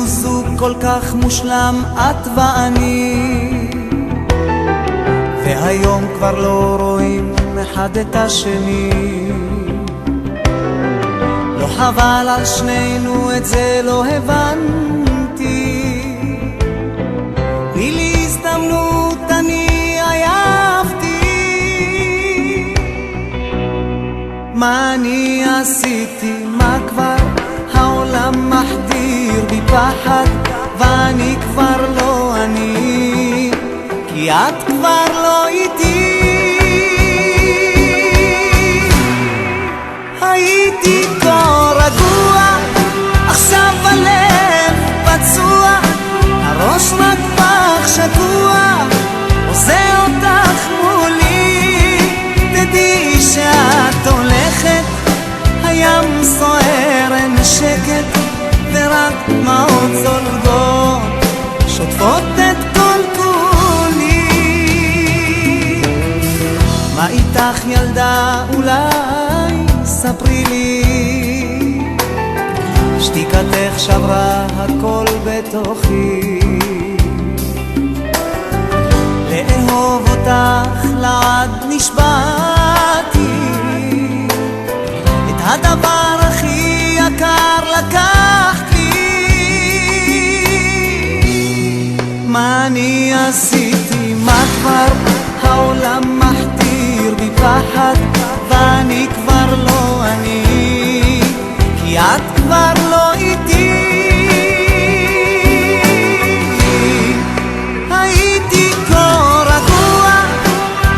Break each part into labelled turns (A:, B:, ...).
A: זוג כל כך מושלם, את ואני, והיום כבר לא רואים אחד את השני. לא חבל על שנינו, את זה לא הבנתי. תני לי הזדמנות, אני עייפתי. מה אני עשיתי, מה כבר העולם מחדיר בי פחד, ואני כבר לא אני, כי את כבר לא איתי. הייתי כה רגוע, עכשיו הלב פצוע, הראש רק פח שקוע, עושה אותך מולי. תדעי שאת הולכת, הים סוער, אין שקט, ורק דמעות זולגות שוטפות את כל כולי. מה איתך ילדה, אולי ספרי לי, שתיקתך שברה הכל בתוכי. לאהוב אותך לעד נשבעתי, את הדבר הכי יקר לקחת לי. מה אני עשיתי, מה כבר העולם מחדיר בי פחד, ואני כבר לא אני, כי את כבר לא איתי. הייתי כה רגוע,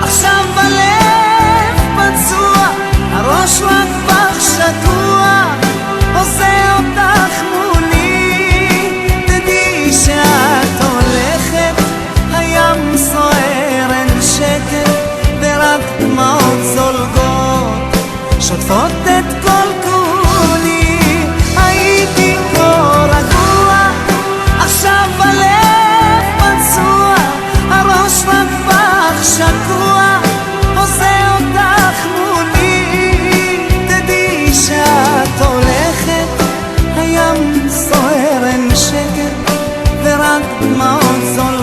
A: עכשיו הלב פצוע, הראש רק פח שקוע, עושה אותך מולי. תדעי שאת הולכת, הים סוער, אין שקט, ורק דמעות זולגות שוטפות את כל כולי. הייתי כה רגוע, עכשיו הלב פצוע, הראש רק פח שקוע, עושה אותך מולי. תדעי שאת הולכת, הים סוער, אין שקט, ורק דמעות זולגות